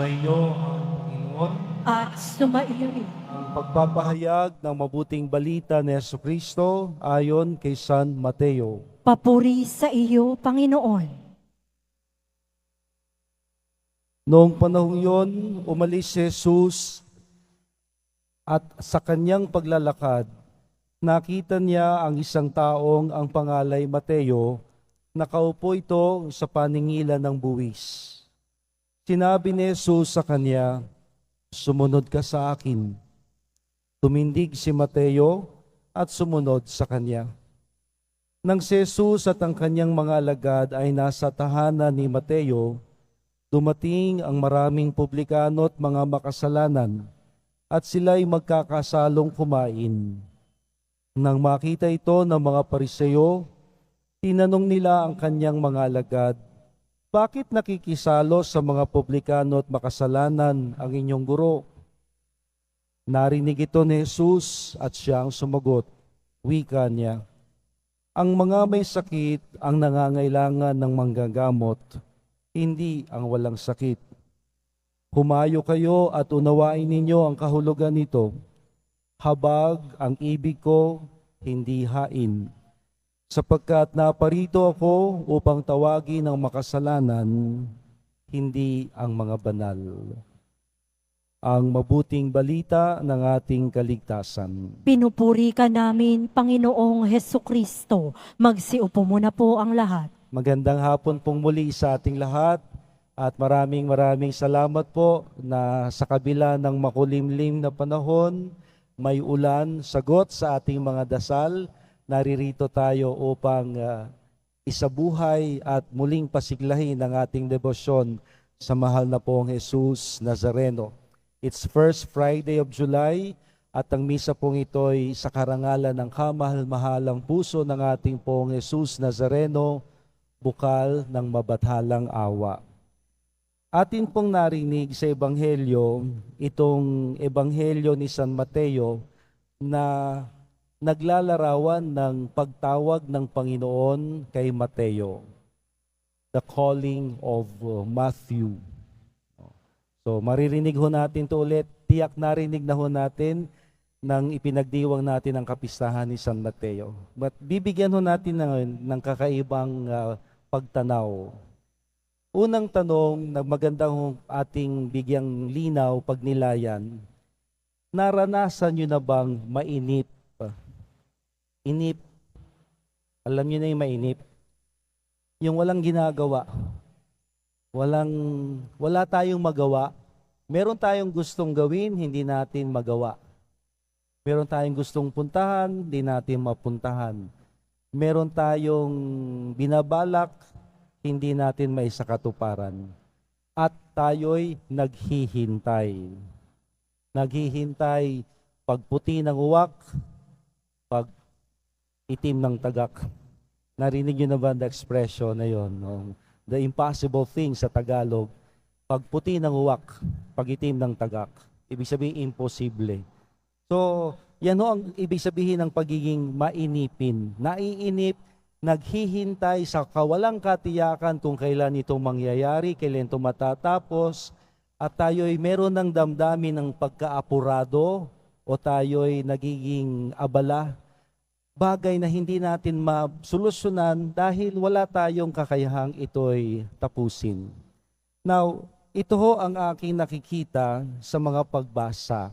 Sumainyo ang Panginoon. at sumaiyo rin. Ang pagpapahayag ng mabuting balita ni Jesucristo ayon kay San Mateo. Papuri sa iyo, Panginoon. Noong panahong yon, umalis si Jesus at sa kanyang paglalakad, nakita niya ang isang taong ang pangalay Mateo, nakaupo ito sa paningilan ng buwis. Sinabi ni Jesus sa kanya, "Sumunod ka sa akin." Tumindig si Mateo at sumunod sa kanya. Nang si Jesus at ang kanyang mga alagad ay nasa tahanan ni Mateo, dumating ang maraming publikano at mga makasalanan at sila'y magkakasalong kumain. Nang makita ito ng mga Pariseo, tinanong nila ang kanyang mga alagad, "Bakit nakikisalo sa mga publikano at makasalanan ang inyong guro?" Narinig ito ni Jesus at siya ang sumagot. Wika niya, "Ang mga may sakit ang nangangailangan ng manggagamot, hindi ang walang sakit. Humayo kayo at unawain ninyo ang kahulugan nito. Habag ang ibig ko, hindi hain. Sapagkat naparito ako upang tawagin ang makasalanan, hindi ang mga banal." Ang mabuting balita ng ating kaligtasan. Pinupuri ka namin, Panginoong Hesukristo. Magsiupo muna po ang lahat. Magandang hapon pong muli sa ating lahat at maraming salamat po na sa kabila ng makulimlim na panahon, may ulan, sagot sa ating mga dasal, naririto tayo upang isabuhay at muling pasiglahin ang ating debosyon sa mahal na pong Jesus Nazareno. It's first Friday of July at ang misa pong ito'y sa karangalan ng kamahal-mahalang puso ng ating pong Jesus Nazareno, bukal ng mabathalang awa. Atin pong narinig sa Ebanghelyo, itong Ebanghelyo ni San Mateo na naglalarawan ng pagtawag ng Panginoon kay Mateo. The calling of Matthew. So maririnig ho natin to ulit, tiyak narinig na ho natin nang ipinagdiwang natin ang kapistahan ni San Mateo. But bibigyan ho natin ng kakaibang pagtanaw. Unang tanong na magandang ating bigyang linaw pag nilayan, naranasan nyo na bang mainip? Inip. Alam nyo na yung mainip? Yung walang ginagawa. Wala tayong magawa. Meron tayong gustong gawin, hindi natin magawa. Meron tayong gustong puntahan, hindi natin mapuntahan. Meron tayong binabalak, hindi natin maisakatuparan. At tayo'y naghihintay. Naghihintay pag puti ng uwak, pag itim ng tagak. Narinig nyo na ba ang expression na yun? No? The impossible thing sa Tagalog, pag puti ng uwak, pag itim ng tagak. Ibig sabihin, imposible. So, yan ho ang ibig sabihin ng pagiging mainipin. Naiinip, naghihintay sa kawalang katiyakan kung kailan ito mangyayari, kailan ito matatapos, at tayo'y meron ng damdamin ng pagkaapurado o tayo'y nagiging abala. Bagay na hindi natin masolusyonan dahil wala tayong kakayahang ito'y tapusin. Now, ito ho ang aking nakikita sa mga pagbasa.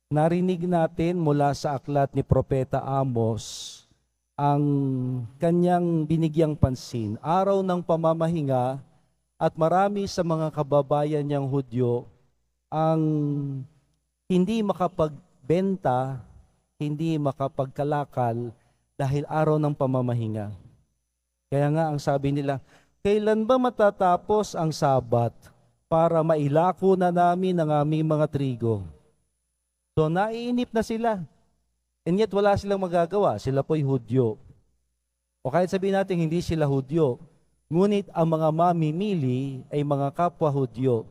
Narinig natin mula sa aklat ni Propeta Amos ang kanyang binigyang pansin. Araw ng pamamahinga at marami sa mga kababayan niyang Hudyo ang hindi makapagbenta, hindi makapagkalakal dahil araw ng pamamahinga. Kaya nga ang sabi nila, kailan ba matatapos ang Sabat para mailako na namin ang aming mga trigo? So naiinip na sila. And yet wala silang magagawa. Sila po'y Hudyo. O kahit sabihin natin hindi sila Hudyo, ngunit ang mga mamimili ay mga kapwa Hudyo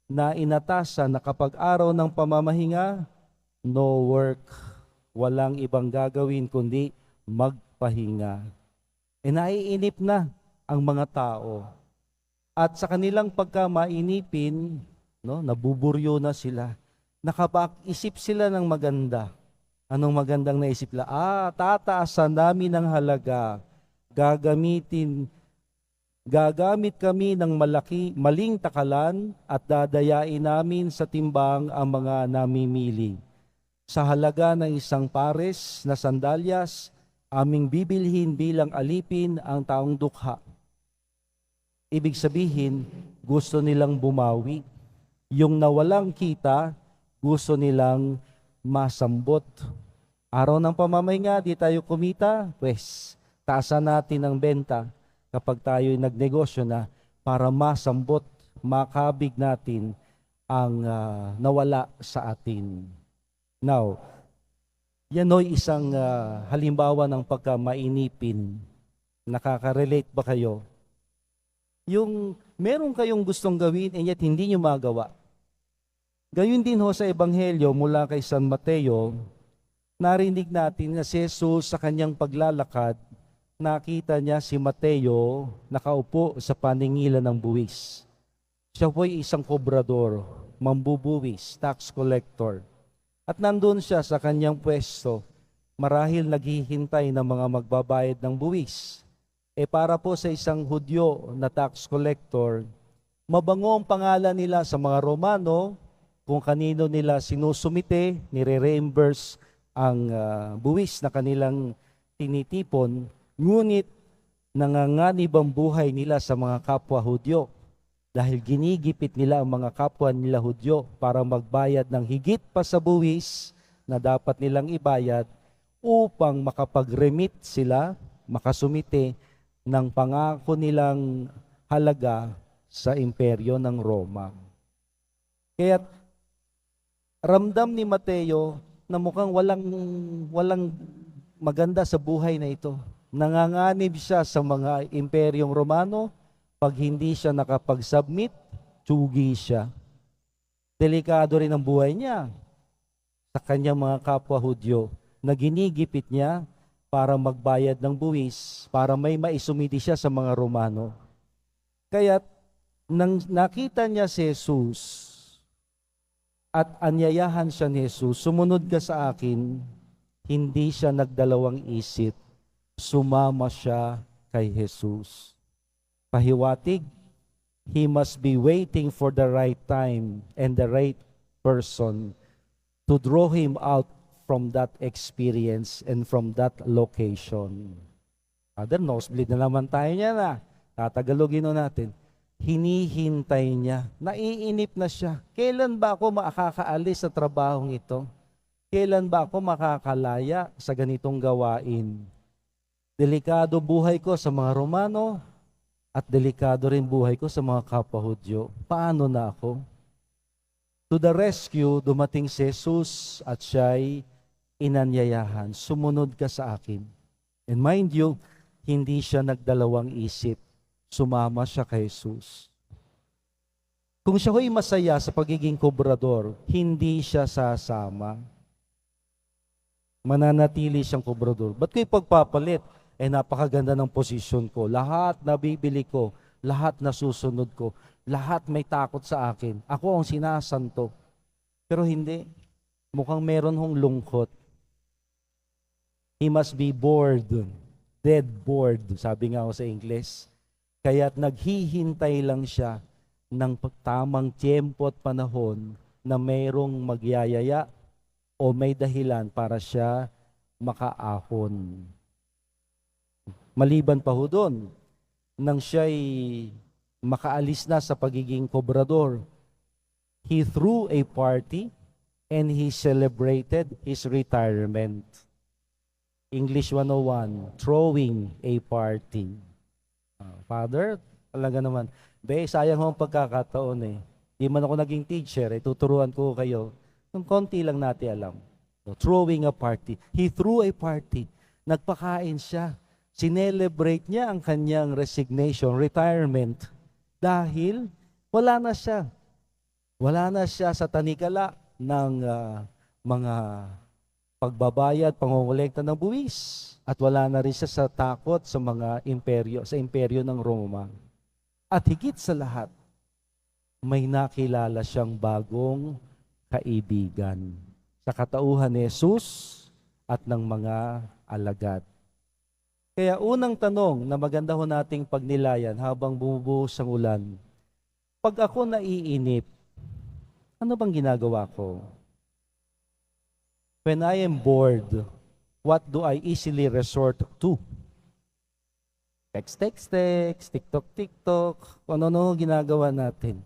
na inatasan na kapag araw ng pamamahinga, no work. Walang ibang gagawin kundi magpahinga. E naiinip na ang mga tao. At sa kanilang pagkamainipin, no? Nabuburyo na sila. Nakapag-isip sila ng maganda. Anong magandang naisip nila? Tataasan namin ng halaga. Gagamit kami ng maling takalan at dadayain namin sa timbang ang mga namimili. Sa halaga ng isang pares na sandalyas, aming bibilhin bilang alipin ang taong dukha. Ibig sabihin, gusto nilang bumawi. Yung nawalang kita, gusto nilang masambot. Araw ng pamamahinga, di tayo kumita, pues, taasan natin ang benta kapag tayo nagnegosyo na para masambot, makabig natin ang nawala sa atin. Now, yan ay isang halimbawa ng pagkamainipin. Nakaka-relate ba kayo? Yung meron kayong gustong gawin and yet hindi nyo magawa. Gayun din ho sa Ebanghelyo mula kay San Mateo, narinig natin na si Jesus sa kanyang paglalakad, nakita niya si Mateo nakaupo sa paningilan ng buwis. Siya po'y isang kobrador, mambubuwis, tax collector. At nandun siya sa kanyang pwesto, marahil naghihintay ng mga magbabayad ng buwis. Para po sa isang Hudyo na tax collector, mabango ang pangalan nila sa mga Romano kung kanino nila sinusumite, nire-reimburse ang buwis na kanilang tinitipon, ngunit nanganganib ang buhay nila sa mga kapwa Hudyo dahil ginigipit nila ang mga kapwa nila Hudyo para magbayad ng higit pa sa buwis na dapat nilang ibayad upang makapag-remit sila, makasumite ng pangako nilang halaga sa imperyo ng Roma. Kaya ramdam ni Mateo na mukhang walang maganda sa buhay na ito. Nanganganib siya sa mga imperyong Romano. Pag hindi siya nakapag-submit, tsugi siya. Delikado rin ang buhay niya sa kanyang mga kapwa Hudyo na ginigipit niya para magbayad ng buwis, para may maisumiti siya sa mga Romano. Kaya nang nakita niya si Jesus at anyayahan siya ni Jesus, sumunod ka sa akin, hindi siya nagdalawang isip, sumama siya kay Jesus. Pahiwatig, he must be waiting for the right time and the right person to draw him out from that experience and from that location. Father, nosebleed na naman tayo niya na. Tatagalogin natin. Hinihintay niya. Naiinip na siya. Kailan ba ako makakaalis sa trabahong ito? Kailan ba ako makakalaya sa ganitong gawain? Delikado buhay ko sa mga Romano at delikado rin buhay ko sa mga kapwa Hudyo. Paano na ako? To the rescue, dumating si Jesus at siya'y inanyayahan, sumunod ka sa akin. And mind you, hindi siya nagdalawang isip. Sumama siya kay Jesus. Kung siya ho'y masaya sa pagiging kobrador, hindi siya sasama. Mananatili siyang kobrador. Ba't ko'y pagpapalit? Napakaganda ng posisyon ko. Lahat nabibili ko, lahat nasusunod ko, lahat may takot sa akin. Ako ang sinasanto. Pero hindi. Mukhang meron hong lungkot. He must be bored. Dead bored, sabi nga ako sa English. Kaya't naghihintay lang siya ng tamang tiyempo at panahon na mayroong magyayaya o may dahilan para siya makaahon. Maliban pa ho doon, nang siya'y makaalis na sa pagiging kobrador, he threw a party and he celebrated his retirement. English 101, throwing a party. Father, talaga naman, sayang ho ang pagkakataon eh. Di man ako naging teacher, tuturuan ko kayo. Yung konti lang natin alam. So, throwing a party. He threw a party. Nagpakain siya. Sinelebrate niya ang kanyang resignation, retirement. Dahil wala na siya. Wala na siya sa tanikala ng mga pagbabayad, pangongolekta ng buwis. At wala na rin siya sa takot sa mga imperyo, sa imperyo ng Roma. At higit sa lahat, may nakilala siyang bagong kaibigan sa katauhan ni Jesus at ng mga alagad. Kaya unang tanong na maganda ho nating pagnilayan habang bumubuhos ang ulan, pag ako naiinip, ano bang ginagawa ko? When I am bored, what do I easily resort to? Text, TikTok, kung ano ginagawa natin.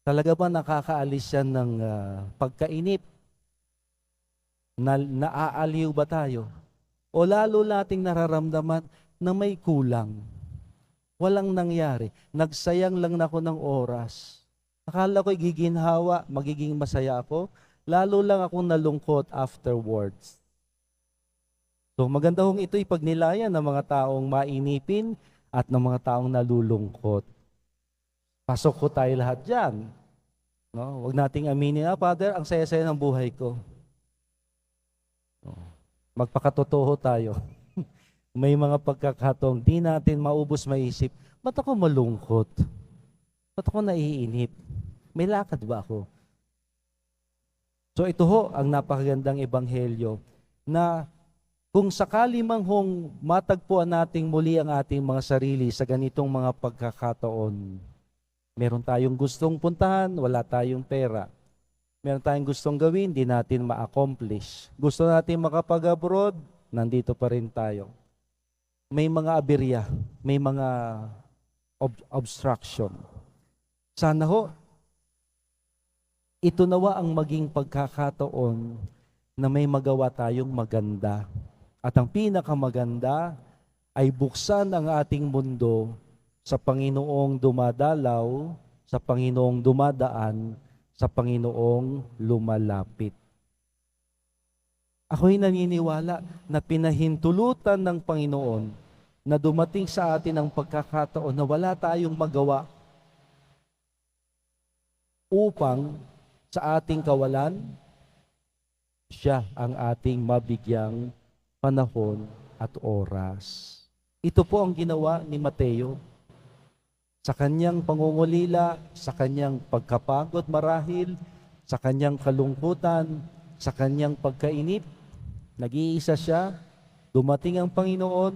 Talaga ba nakakaalis yan ng pagkainip? Naaaliw ba tayo? O lalo nating nararamdaman na may kulang. Walang nangyari. Nagsayang lang ako ng oras. Akala ko'y giginhawa, magiging masaya ako. Lalo lang akong nalungkot afterwards. So maganda hong ito'y pagnilayan ng mga taong mainipin at ng mga taong nalulungkot. Pasok ko tayo lahat dyan. No? Huwag nating aminin, Father, ang saya-saya ng buhay ko. No. Magpakatotoo tayo. May mga pagkakataong di natin maubos maisip, ba't ako malungkot? Ba't ako naiinip? May lakad ba ako? So ito ho ang napakagandang ebanghelyo na kung sakali mang hong matagpuan nating muli ang ating mga sarili sa ganitong mga pagkakataon, meron tayong gustong puntahan, wala tayong pera. Meron tayong gustong gawin, di natin ma-accomplish. Gusto natin makapag-abroad, nandito pa rin tayo. May mga aberya, may mga obstruction. Sana ho, ito nawa ang maging pagkakataon na may magawa tayong maganda. At ang pinakamaganda ay buksan ang ating mundo sa Panginoong dumadalaw, sa Panginoong dumadaan, sa Panginoong lumalapit. Ako'y naniniwala na pinahintulutan ng Panginoon na dumating sa atin ang pagkakataon na wala tayong magawa upang sa ating kawalan, siya ang ating mabigyang panahon at oras. Ito po ang ginawa ni Mateo. Sa kanyang pangungulila, sa kanyang pagkapagod marahil, sa kanyang kalungkutan, sa kanyang pagkainip, nag-iisa siya, dumating ang Panginoon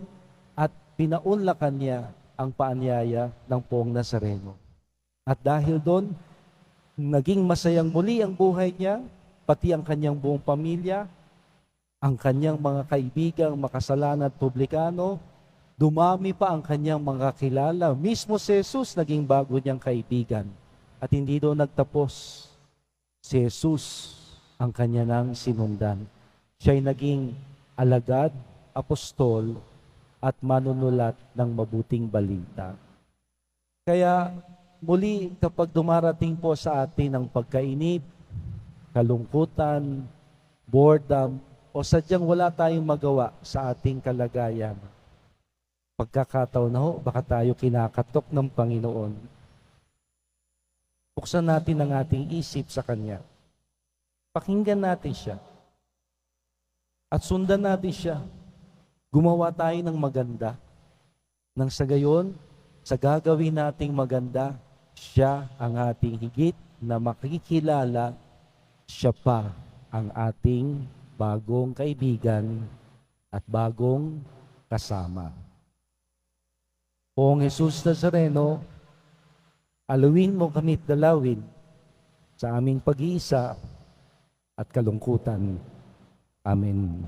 at pinaunlakan niya ang paanyaya ng Poong Nazareno. At dahil doon, naging masayang muli ang buhay niya, pati ang kanyang buong pamilya, ang kanyang mga kaibigang makasalanan at publikano, dumami pa ang kanyang mga kilala. Mismo si Jesus naging bago niyang kaibigan. At hindi doon nagtapos. Si Jesus ang kanya nang sinundan. Siya'y naging alagad, apostol, at manunulat ng mabuting balita. Kaya muli kapag dumarating po sa atin ang pagkainip, kalungkutan, boredom, o sadyang wala tayong magawa sa ating kalagayan, pagkakataon na ho, baka tayo kinakatok ng Panginoon. Buksan natin ang ating isip sa Kanya. Pakinggan natin siya. At sundan natin siya. Gumawa tayo ng maganda. Nang sa gayon, sa gagawin nating maganda, siya ang ating higit na makikilala, siya pa ang ating bagong kaibigan at bagong kasama. Poong Jesus Nazareno, alawin mo kami't dalawin sa aming pag-iisa at kalungkutan. Amen.